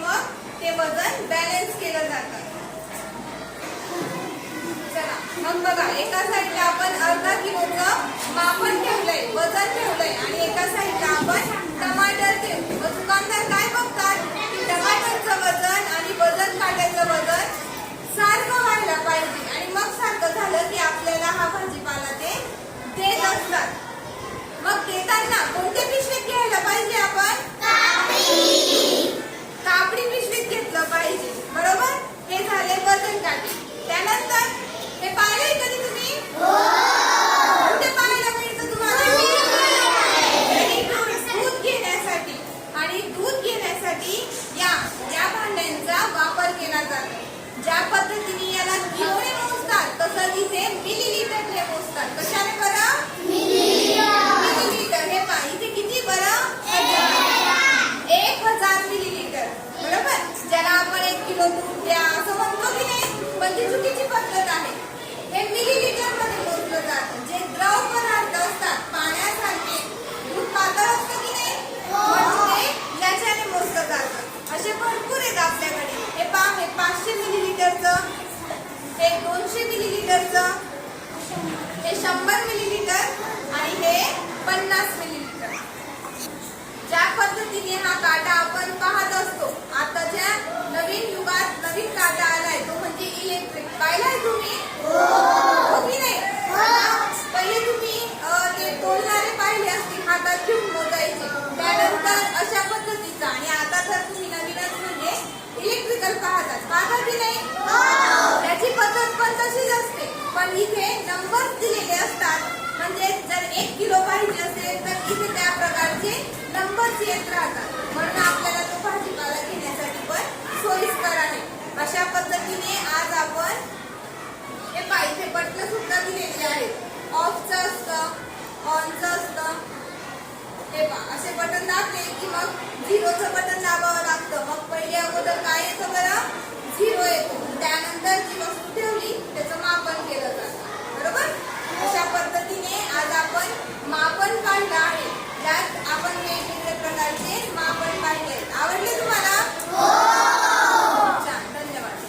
मग ते वजन बॅलन्स केलं जातं। चला मग बघा, एका साईडला आपण अर्धा किलोचं मापन ठेवलंय, वजन ठेवलंय आणि एका साईडला आपण टमाटर ठेवले। दुकानदार काय बघतात की टमाटरचं वजन आणि वजन काट्याचं वजन सारखं व्हायला पाहिजे आणि मग सारखं झालं की आपल्याला हा भाजीपाला ते देत असतात। मग देताना कोणत्या पिशवीत घ्यायला पाहिजे आपण? कापडी पिशवीत घेतलं पाहिजे, बरोबर? हे झाले वजन काटे। त्यानंतर हे पाहिलंय कधी तुम्ही? कुठे पाहायला मिळतं तुम्हाला? दूध घेण्यासाठी, आणि दूध घेण्यासाठी या भांड्यांचा वापर केला जातो। ज्या पद्धतीने याला किलोने मोजतात तसं इथे मिलीलीटरने मोजतात। कशाने बरं? मिलीलीटर। हे पहा इथे किती बरं? 1000 मिलीलीटर, बरोबर? ज्याला आपण 1 किलो दूध द्या असं म्हणतो की नाही, पण ती चुकीची पद्धत आहे। हे मिलीलीटर मध्ये मोजलं जातं। जे द्रव पदार्थ असतात पाण्यासारखे, दूध पातळ असतं की नाही, म्हणजे याच्याने मोजलं जातं। असे भरपूर आहेत आपल्याकडे। हे पहा, हे 500 मिलीलीटरचं, हे 200 मिलीलीटरचं, हे 100 मिलीलीटर आणि हे 50 मिलीलीटर। ज्या पद्धतीने हा काटा आपण पाहत असतो, आताच्या नवीन युगात नवीन काटा आलाय तो म्हणजे इलेक्ट्रिक। पाहिलाय तुम्ही? हो की नाही? पहिले तुम्ही ते तोलणारे पाहिले असतील, हातात घेऊन मोजायचे, त्यानंतर अशा पद्धतीचा, आणि आता तर तुम्ही नवीनच म्हणजे इलेक्ट्रिकल पाहता की नाही? त्याची पद्धत पण तशीच असते, पण इथे नंबर दिलेले असतात। म्हणजे जर 1 किलो पाहिजे असेल तर इथे त्या प्रकारचे नंबर्स येत राहतात, म्हणून आपल्याला तो भाजीपाला घेण्यासाठी पण सोयीस्कर आहे। अशा पद्धतीने आज आपण हे पाहिजे बटन सुद्धा दिलेले आहेत। ऑफचं असतं, ऑनचं असतं। हे पहा, असे बटन दाबले की मग 0चं बटन दाबावं लागतं। मग पहिले अगोदर काय येतं बरं? 0 येतो। त्यानंतर जी वस्तू ठेवली त्याचं मापन केलं जातं, बरोबर? अशा पद्धतीने आज आपण मापन काढलं आहे। त्यात आपण वेगवेगळ्या प्रकारचे मापन पाहिले। आवडले तुम्हाला? छान, धन्यवाद।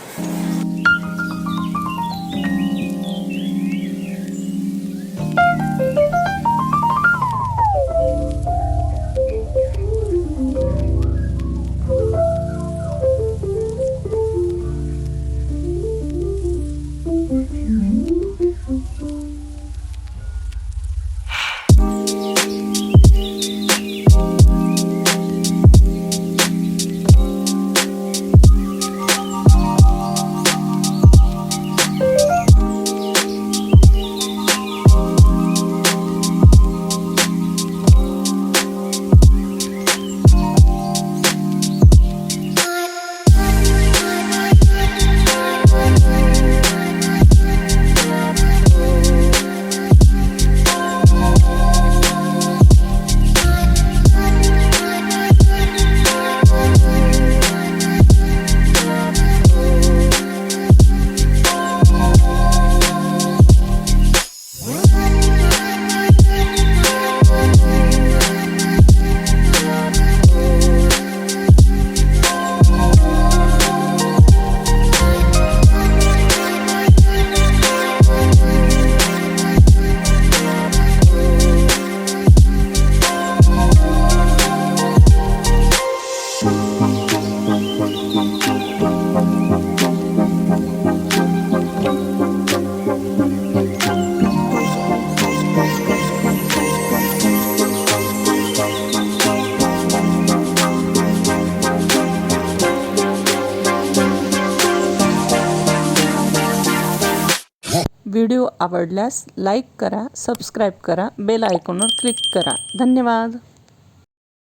व्हिडिओ आवडल्यास लाईक करा, सबस्क्राईब करा, बेल आयकॉनवर क्लिक करा। धन्यवाद।